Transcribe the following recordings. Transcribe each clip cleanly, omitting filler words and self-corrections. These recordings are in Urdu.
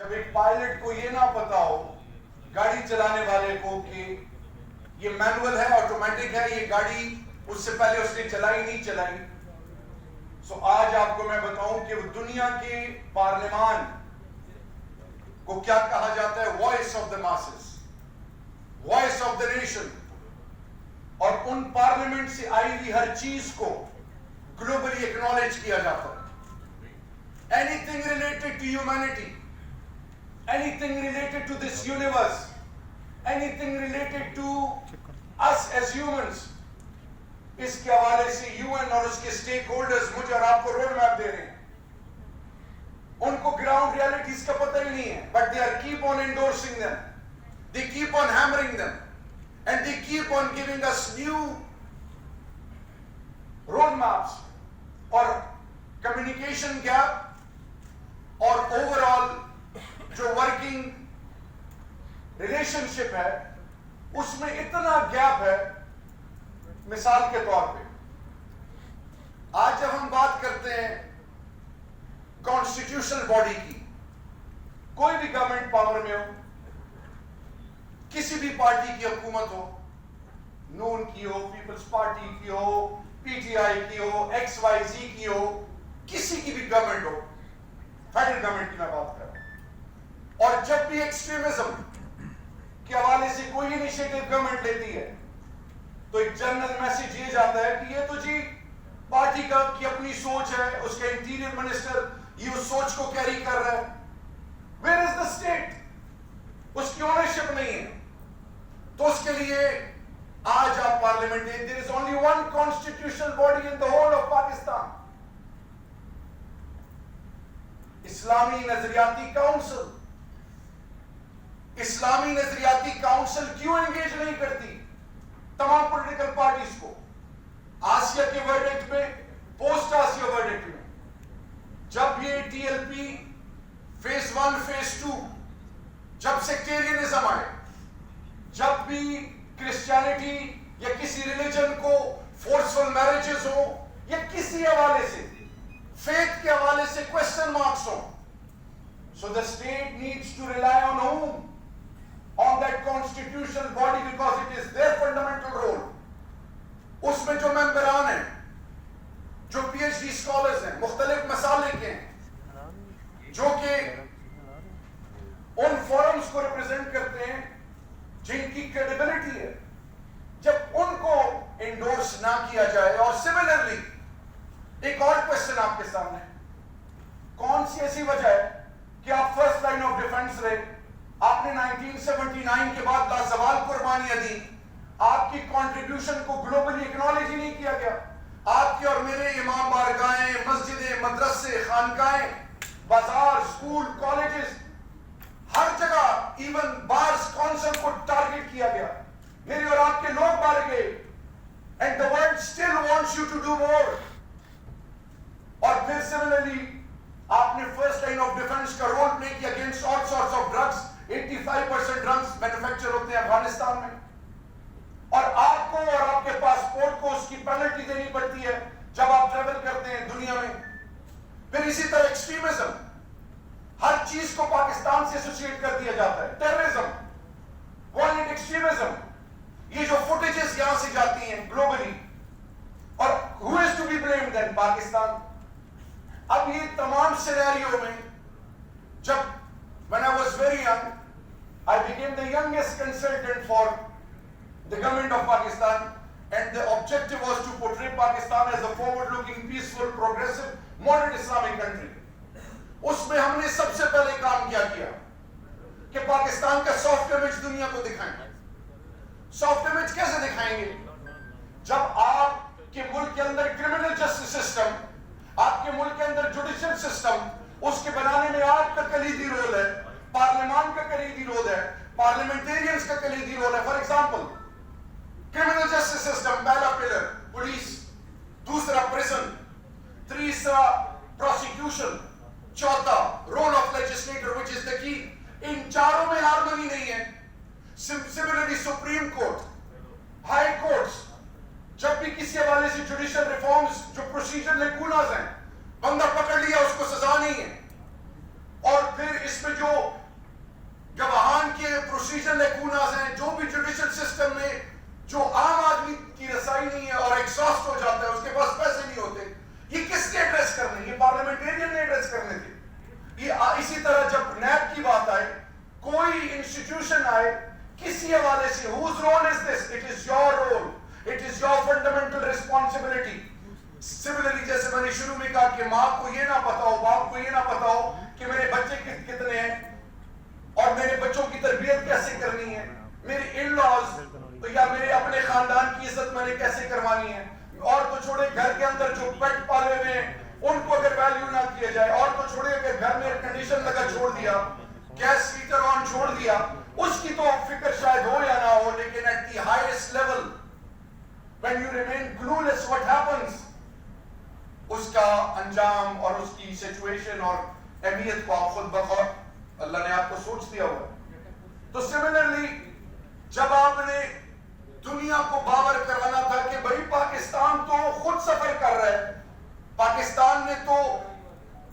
جب ایک پائلٹ کو یہ نہ پتا ہو گاڑی چلانے والے کو کہ یہ مینول ہے آٹومیٹک ہے, یہ گاڑی اس سے پہلے اس نے چلائی نہیں چلائی. سو آج آپ کو میں بتاؤں کہ دنیا کے پارلیمان کو کیا کہا جاتا ہے, voice of the masses, voice of the nation. اور ان پارلیمنٹ سے آئی ہوئی ہر چیز کو گلوبلی ایکنالج کیا جاتا ہے. Anything related to humanity, anything related to this universe, anything related to us as humans, اس کے حوالے سے UN اور اس کے اسٹیک ہولڈرز مجھے اور آپ کو روڈ میپ دے رہے ہیں. ان کو گراؤنڈ ریالٹیز کا پتہ ہی نہیں ہے, but they are keep on endorsing them, they keep on hammering them, and they keep on giving us new road maps. اور کمیونیکیشن گیپ اور اوور آل جو ورکنگ ریلیشن شپ ہے اس میں اتنا گیپ ہے. مثال کے طور پہ آج جب ہم بات کرتے ہیں کانسٹیٹیوشنل باڈی کی, کوئی بھی گورنمنٹ پاور میں ہو, کسی بھی پارٹی کی حکومت ہو, نون کی ہو, پیپلز پارٹی کی ہو, پی ٹی آئی کی ہو, ایکس وائی زی کی ہو, کسی کی بھی گورنمنٹ ہو, فیڈرل گورنمنٹ کی میں بات کر رہا ہوں. اور جب بھی ایکسٹریمزم کے حوالے سے کوئی انیشیٹو گورنمنٹ لیتی ہے تو ایک جنرل میسج یہ جاتا ہے کہ یہ تو جی پارٹی کی اپنی سوچ ہے, اس کا انٹیریئر منسٹر یہ اس سوچ کو کیری کر رہا ہے. ویئر از دا اسٹیٹ, اس کی اونرشپ نہیں ہے. تو اس کے لیے آج آپ پارلیمنٹ میں there is only one constitutional body in the whole of Pakistan, اسلامی نظریاتی کاؤنسل. اسلامی نظریاتی کاؤنسل کیوں انگیج نہیں کرتی تمام پولیٹیکل پارٹیز کو؟ آسیا کے ورڈکٹ میں, پوسٹ آسیا ورڈکٹ میں, جب یہ T L P phase 1 phase 2, جب سیکٹیرینزم آئے, جب بھی کرسچینٹی یا کسی ریلیجن کو فورسفل میرجز ہو یا کسی حوالے سے فیتھ کے حوالے سے question marks who, so the state needs to rely on whom? On that constitutional body, because it is their fundamental role. اس میں جو ممبران ہیں, جو پی ایچ ڈی اسکالرز ہیں, مختلف مسالک ہیں, جو کہ ان فورمز کو ریپرزینٹ کرتے ہیں جن کی کریڈیبلٹی ہے, جب ان کو انڈورس نہ کیا جائے. اور سملرلی ایک اور کوشچن آپ کے سامنے, کون سی ایسی وجہ ہے کہ آپ فرسٹ لائن آف ڈیفنس رہے, آپ نے 1979 کے بعد لازوال قربانیاں دی, آپ کی کنٹریبیوشن کو گلوبلی اکنالج ہی نہیں کیا گیا. آپ کے اور میرے امام بارگاہیں, مسجدیں, مدرسے, خانقاہیں, بازار, اسکول, کالجز, ہر جگہ ایون بارز کونسل کو ٹارگٹ کیا گیا. میرے اور آپ کے لوگ مارے گئے, and the world still wants you to do more. اور پھر سملرلی آپ نے فرسٹ لائن آف ڈیفنس کا رول پلے کیا against all sorts of drugs. 85% drugs manufacture ہوتے ہیں افغانستان میں, اور آپ کو اور آپ کے پاسپورٹ کو اس کی پینلٹی دینی پڑتی ہے جب آپ ٹریول کرتے ہیں دنیا میں. پھر اسی طرح ایکسٹریمزم, ہر چیز کو پاکستان سے ایسوسیٹ کر دیا جاتا ہے. ٹیررزم, وائلنٹ ایکسٹریمزم, یہ جو فوٹیجز یہاں سے جاتی ہیں گلوبلی, اور who is to be blamed then? Pakistan. اب یہ تمام سینیریو میں, جب when I was very young, I became the youngest consultant for the government of Pakistan, and the objective was to portray Pakistan as a forward-looking, peaceful, progressive, modern Islamic country. اس میں ہم نے سب سے پہلے کام کیا کہ پاکستان کا سافٹ امیج دنیا کو دکھائیں. سافٹ امیج کیسے دکھائیں گے؟ جب آپ کے ملک کے اندر کرمنل جسٹس سسٹم, آپ کے ملک کے اندر جوڈیشل سسٹم, اس کے بنانے میں آپ کا کلیدی رول ہے, پارلیمان کا کلیدی رول ہے, پارلیمنٹیرینز کا کلیدی رول ہے. For example criminal justice system, پہلا پلر پولیس, دوسرا پریزن, تیسرا پروسیکیوشن, چوتھا role of legislator which is the key. ان چاروں میں ہارمونی نہیں ہے. Similarly supreme court, high courts, جب بھی کسی حوالے سے جوڈیشل ریفارمز جو پروسیجر لیکوناز ہیں, بندہ پکڑ لیا اس کو سزا نہیں ہے. اور پھر اس میں جو گیس ہیٹر آن چھوڑ دیا, اس کی تو فکر شاید ہو یا نہ ہو, لیکن at the highest level when you remain clueless what happens, اس کا انجام اور اس کی سچویشن اور اہمیت کو آپ خود بخود اللہ نے آپ کو سوچ دیا ہوا. تو سملرلی جب آپ نے دنیا کو باور کرانا تھا کہ بھائی پاکستان تو خود سفر کر رہا ہے, پاکستان نے تو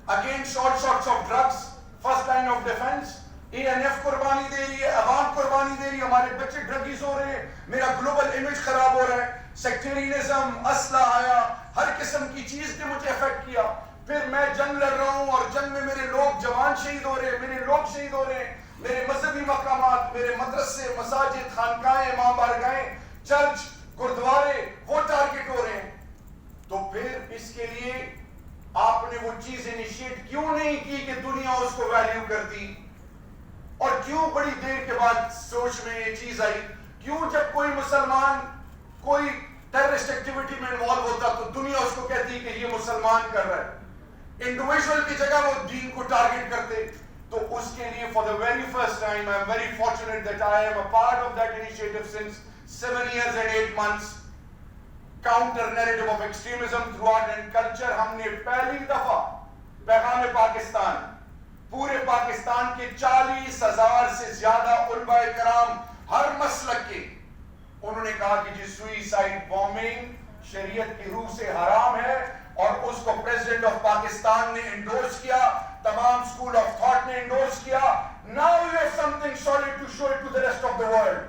against all sorts of drugs first line of defence, ENF قربانی دے رہی ہے, عوام قربانی دے رہی ہے, ہمارے بچے ڈرگیز ہو رہے ہیں, میرا گلوبل امیج خراب ہو رہا ہے, سیکٹیرینزم, اسلحہ آیا, ہر قسم کی چیز نے مجھے افیکٹ کیا, پھر میں جنگ لڑ رہا ہوں اور جنگ میں میرے لوگ جوان شہید ہو رہے ہیں, میرے لوگ شہید ہو رہے ہیں, میرے مذہبی مقامات, میرے مدرسے, مساجد, خانقاہیں, ماں بارگاہیں, چرچ, گردوارے وہ ٹارگٹ ہو رہے ہیں. تو پھر اس کے لیے آپ نے وہ چیز انیشیٹ کیوں نہیں کی کہ دنیا اس کو ویلیو کرتی, اور کیوں بڑی دیر کے بعد سوچ میں یہ چیز آئی, کیوں جب کوئی مسلمان کوئی ٹیررسٹ ایکٹیویٹی میں انوالو ہوتا تو دنیا اس کو کہتی کہ یہ مسلمان کر رہا ہے, انڈیویجول کی جگہ وہ دین کو ٹارگٹ کرتے. تو اس کے لیے for the very first time I am very fortunate that I am a part of that initiative since 7 years and 8 months. Counter narrative of extremism through art and culture, ہم نے پہلی دفعہ پیغام پاکستان پورے پاکستان کے 40,000 سے زیادہ علماء کرام ہر مسلک کے, انہوں نے کہا کہ جی سوئیسائڈ بومبنگ شریعت کی روح سے حرام ہے, اور اس کو پریزیڈنٹ آف پاکستان نے انڈورس کیا, تمام اسکول آف تھاٹ نے انڈورس کیا. Now you have something solid to show it to the rest of the world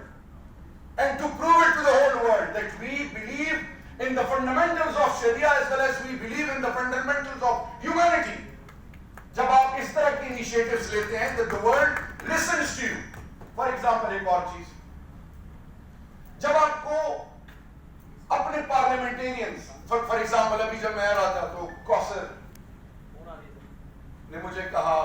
and to prove it to the whole world that we believe in the fundamentals of Sharia as well as we believe in the fundamentals of humanity. جب آپ اس طرح کی انیشیٹوز لیتے ہیں that the world listens to you. For example, ایک اور چیز, جب آپ کو اپنے پارلیمنٹیرینز, فار ایگزامپل ابھی جب میں آ رہا تھا تو کوثر نے مجھے کہا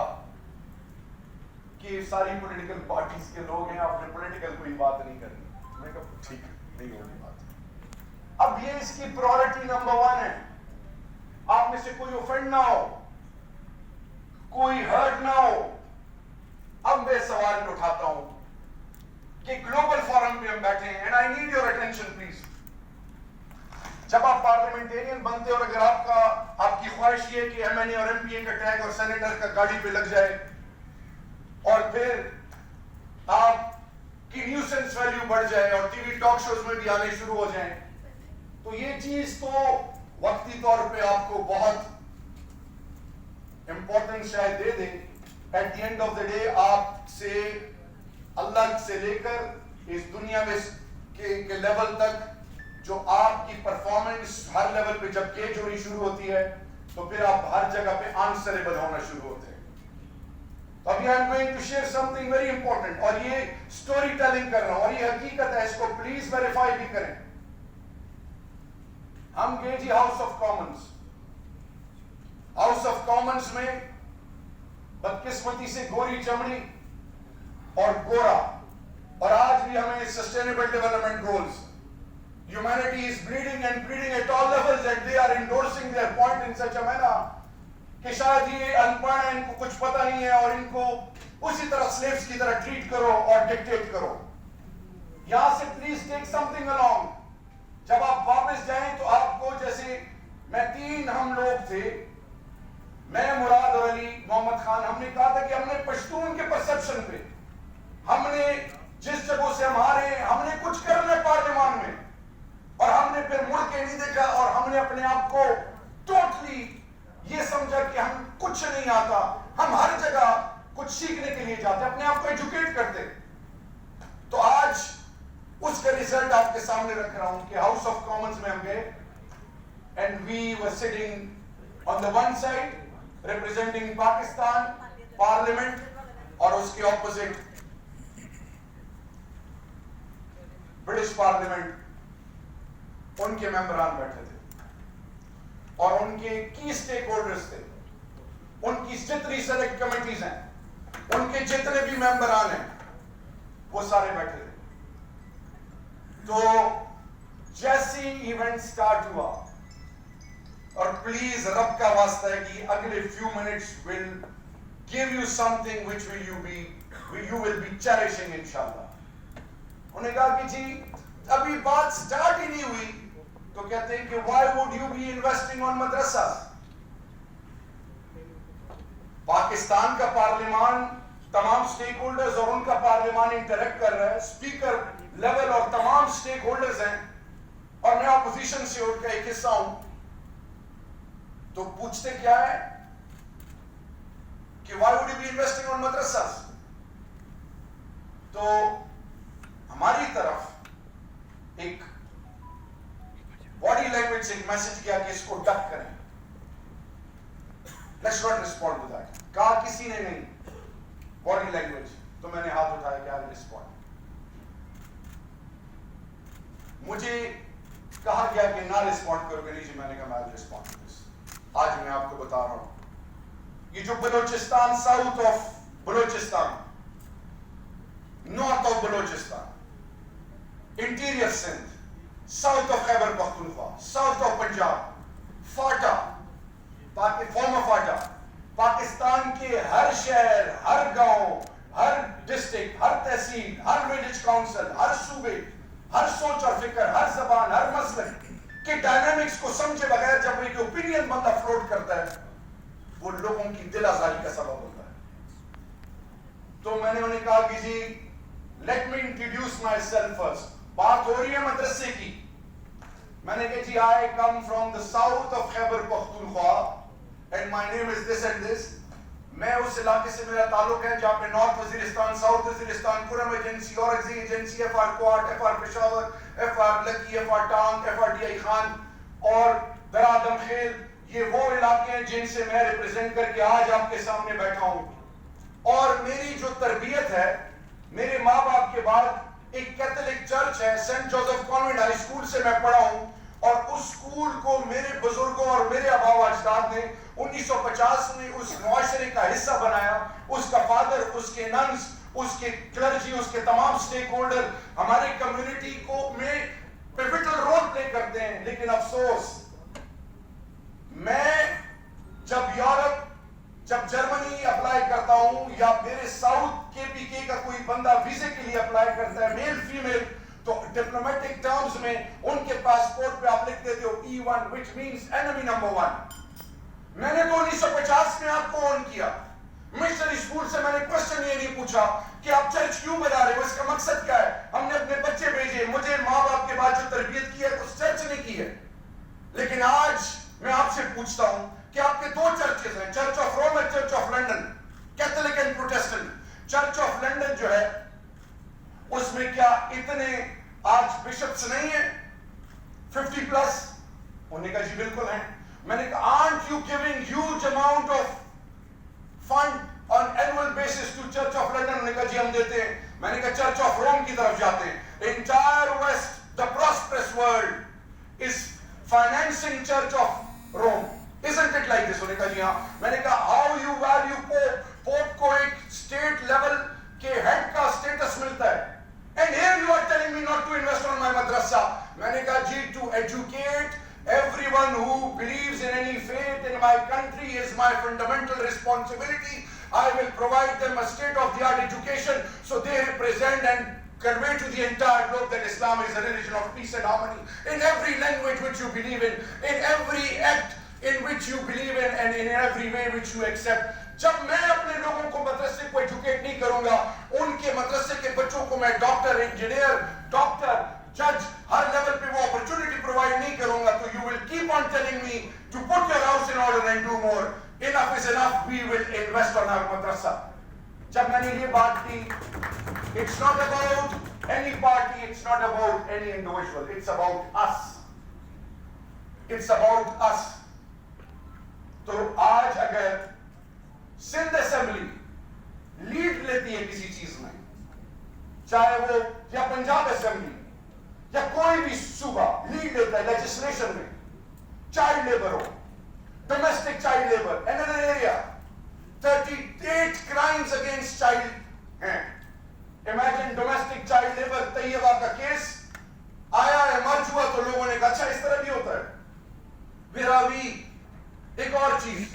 کہ ساری پولیٹیکل پارٹیز کے لوگ ہیں, آپ نے پولیٹیکل کوئی بات نہیں کرنی. میں نے کہا ٹھیک ہے, نہیں ہوگی بات. اب یہ اس کی پرائورٹی نمبر 1 ہے, آپ میں سے کوئی اوفینڈ نہ ہو, کوئی ہرٹ نہ ہو. اب میں سوال اٹھاتا ہوں کہ گلوبل فورم پہ ہم بیٹھے ہیں, and I need your attention plays. جب آپ پارلیمنٹیرین بنتے اور اگر آپ کی خواہش یہ کہ ایم این اے اور ایم پی اے کا ٹیگ اور سینیٹر کا گاڑی پہ لگ جائے, اور پھر آپ کی نیوسنس ویلیو بڑھ جائے اور ٹی وی ٹاک شوز میں بھی آنے شروع ہو جائیں, تو یہ چیز تو وقتی طور پہ آپ کو بہت امپورٹنٹ شاید دے دیں. At the end of the day آپ سے اللہ سے لے کر اس دنیا میں کے لیول تک جو آپ کی پرفارمنس ہر لیول پہ جب کیج ہونی شروع ہوتی ہے تو پھر آپ ہر جگہ پہ آنسریبل ہونا شروع ہوتے ہیں. تو ابھی I am going to share something very important, اور یہ اسٹوری ٹیلنگ کر رہا ہوں اور یہ حقیقت ہے, اس کو پلیز ویریفائی بھی کریں. ہم گئے جی House of Commons. House of Commons میں بدقسمتی سے گوری چمڑی اور گورا, اور آج بھی ہمیں sustainable development goals, humanity is bleeding and bleeding at all levels, and they are endorsing their point in such a manner کہ شاید یہ ان پڑھ ہیں, ان کو کچھ پتہ نہیں ہے, اور ان کو اسی طرح سلیوز کی طرح ٹریٹ کرو اور ڈکٹیٹ کرو. یہاں سے please take some thing along. جب آپ واپس جائیں تو آپ کو, جیسے میں 3 ہم لوگ تھے, میں, مراد اور علی محمد خان, ہم نے کہا تھا کہ ہم نے پشتون کے پرسپشن پہ, ہم نے جس جگہوں سے ہم آ رہے ہیں, ہم نے کچھ کرنا ہے پارلیمان میں, اور ہم نے پھر مڑ کے نہیں دیکھا, اور ہم نے اپنے آپ کو ٹوٹلی یہ سمجھا کہ ہم کچھ نہیں آتا, ہم ہر جگہ کچھ سیکھنے کے لیے جاتے, اپنے آپ کو ایجوکیٹ کرتے. تو آج اس کا ریزلٹ آپ کے سامنے رکھ رہا ہوں کہ ہاؤس آف کامنز میں ہم گئے, and we were sitting on the one side representing Pakistan parliament, اور اس کے اپوزٹ برٹش پارلیمنٹ, ان کے ممبران بیٹھے تھے, اور ان کے کی اسٹیک ہولڈرز تھے, ان کی جتنی سلیکٹ کمیٹیز ہیں, ان کے جتنے بھی ممبران ہیں, وہ سارے بیٹھے تھے. تو جیسی ایونٹ سٹارٹ ہوا, اور پلیز رب کا واسطہ ہے کہ اگلے few minutes will give you something which you will be cherishing inshallah. انہوں نے کہا کہ جی ابھی بات سٹارٹ ہی نہیں ہوئی تو کہتے ہیں کہ why would you be investing on مدرسہ؟ پاکستان کا پارلیمان تمام سٹیک ہولڈرز اور ان کا پارلیمان انٹریکٹ کر رہا ہے، اسپیکر لیول اور تمام سٹیک ہولڈرز ہیں، اور میں اپوزیشن سے ان کا ایک حصہ ہوں، تو پوچھتے کیا ہے کہ why would you be investing on مدرسہ؟ تو ہماری طرف ایک باڈی لینگویج سے ایک میسج کیا کہ اس کو ڈک کریں، let's not respond to that. کہا کسی نے نہیں، باڈی لینگویج، تو میں نے ہاتھ اٹھایا کہ I'll respond. مجھے کہا گیا کہ نہ رسپونڈ کرو گے، نہیں جی، میں نے کہا میں I'll respond to this. آج میں آپ کو بتا رہا ہوں یہ جو Balochistan, south of Balochistan, north of Balochistan, interior Sindh, south of Khyber Pakhtunkhwa, south of Punjab, FATA, former FATA, Pakistan کے ہر شہر، ہر گاؤں، ہر ڈسٹرکٹ، ہر تحصیل، ہر ولیج کاؤنسل، ہر صوبے، ہر سوچ اور فکر، ہر زبان، ہر مسلک کے ڈائنامکس کو سمجھے بغیر جب ایک اوپینین بندہ فلوٹ کرتا ہے وہ لوگوں کی دل آزاری کا سبب ہوتا ہے. تو میں نے انہیں کہا کہ جی let me introduce myself first. بات ہو رہی ہے مدرسے کی. میں نے کہا جی I come from the south of Khyber Pakhtunkhwa and my name is this and this. میں اس علاقے سے میرا تعلق ہے جہاں پہ north Waziristan, south Waziristan, Kurram agency, Orakzai agency, F R Kohat, F R Peshawar, F R Lakki, F R Tank, F R D I Khan اور درادم خیل، یہ وہ علاقے ہیں جن سے میں ریپرزینٹ کر کے آج آپ کے سامنے بیٹھا ہوں. اور میری جو تربیت ہے، میرے ماں باپ کے بعد ایک کیتھولک چرچ ہے، Saint Joseph convent high school سے میں پڑھا ہوں، اور اس اسکول کو میرے بزرگوں اور میرے آبا و اجداد نے 1950 میں اس معاشرے کا حصہ بنایا. اس کا فادر، اس کے ننس، اس کے کلرجی، اس کے تمام سٹیک ہولڈر ہمارے کمیونٹی کو میں پیوٹل رول پلے کرتے ہیں. لیکن افسوس، میں جب جرمنی اپلائی کرتا ہوں یا میرے ساؤتھ کے پی کے کا کوئی بندہ ویزے کے لیے اپلائی کرتا ہے، میل فیمیل، تو ڈپلومیٹک ٹرمز میں ان کے پاسپورٹ پہ آپ لکھ دیتے ہو E1 which means enemy number 1. میں نے تو 1950 میں آپ کو آن کیا. مشنری اسکول سے میں نے کوشچن یہ نہیں پوچھا کہ آپ چرچ کیوں بنا رہے ہو، اس کا مقصد کیا ہے. ہم نے اپنے بچے بھیجے، مجھے ماں باپ کے بعد جو تربیت کی ہے اس چرچ نے کی ہے. لیکن آج میں آپ سے پوچھتا ہوں کہ آپ کے دو چرچز ہیں، چرچ آف روم اور church of London, Catholic and Protestant. Church of London جو ہے اس میں کیا اتنے آج بشپس نہیں ہیں 50+؟ انہوں نے کہا جی بالکل ہیں. میں نے کہا aren't you giving huge amount of fund on annual basis to Church of London؟ انہوں نے کہا جی ہم دیتے ہیں. میں نے کہا چرچ آف روم کی طرف جاتے ہیں. entire west, the prosperous world is financing Church of Rome. Isn't it like this؟ انہوں نے کہا جی ہاں. میں نے کہا how you value Pope؟ Pope کو ایک state level کے head کا status ملتا ہے. And here you are telling me not to invest on my madrasa. میں نے کہا جی to educate everyone who believes in any faith in my country is my fundamental responsibility. I will provide them a state-of-the-art education so they represent and convey to the entire globe that Islam is a religion of peace and harmony. In every language which you believe in every act in which you believe in, and in every way which you accept. جب میں اپنے لوگوں کو مدرسے کو ایجوکیٹ نہیں کروں گا، ان کے مدرسے کے بچوں کو میں ڈاکٹر، انجینئر، ڈاکٹر، جج، ہر لیول پہ وہ اپرچونٹی پرووائڈ نہیں کروں گا، تو you will keep on telling me to put your house in order and do more. Enough is enough. We will invest on our madrasa. جب میں نے یہ بات کی، it's not about any party, it's not about any individual, it's about us. It's about us. تو آج اگر سندھ اسمبلی لیڈ لیتی ہے کسی چیز میں، چاہے وہ یا پنجاب اسمبلی یا کوئی بھی صوبہ لیڈ لیتا ہے لیجسلیشن میں، چائلڈ لیبر ہو، domestic child labour, another area 38 crimes against child ہیں. Imagine domestic child labor. طیبہ کا کیس آیا ہے، مرج ہوا تو لوگوں نے کہا اچھا اس طرح بھی ہوتا ہے. ویراوی ایک اور چیز،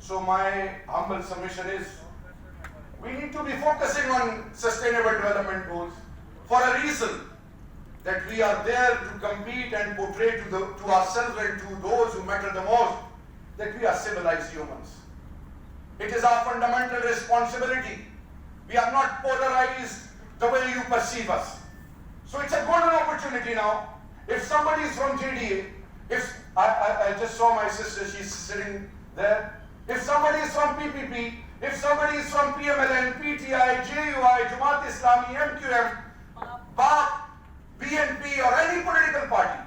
So my humble submission is, we need to be focusing on sustainable development goals for a reason, that we are there to compete and portray to ourselves and to those who matter the most that we are civilized humans. It is our fundamental responsibility. We are not polarized the way you perceive us. So it's a golden opportunity now. If somebody is from JDA, if I just saw my sister, she's sitting there. If somebody is from PPP, if somebody is from PMLN, PTI, JUI, Jamaat Islami, MQM, BAP, BNP or any political party,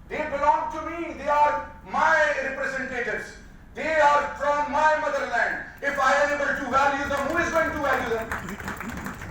they belong to me. They are my representatives. They are from my motherland. If I am able to value them, who is going to value them?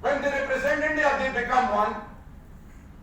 When they represent India, they become one.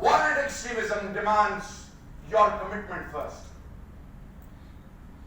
violent extremism demands your commitment first.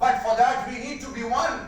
But for that we need to be one.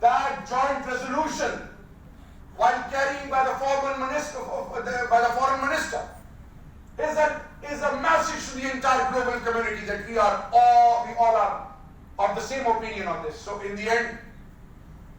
that joint resolution while carrying by the foreign minister is a message to the entire global community that we all are of the same opinion on this. So in the end,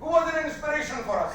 who was an inspiration for us?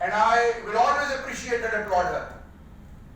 and I will always appreciate and applaud her.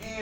He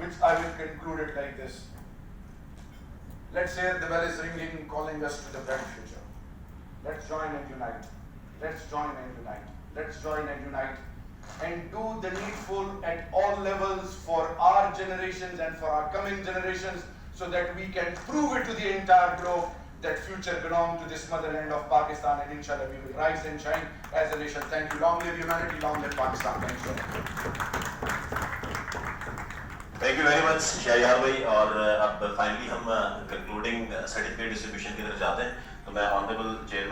which I will conclude it like this. Let's hear the bell is ringing, calling us to the bright future. Let's join and unite. Let's join and unite. Let's join and unite and do the needful at all levels for our generations and for our coming generations, so that we can prove it to the entire globe that future belongs to this motherland of Pakistan, and inshallah we will rise and shine as a nation. Thank you. Long live humanity, long live Pakistan. Thank you. Thank you very much Shahryar بھائی. اور اب فائنلی ہم کنکلوڈنگ سرٹیفکیٹ ڈسٹریبیوشن کی طرف جاتے ہیں. تو میں آنریبل چیئرمین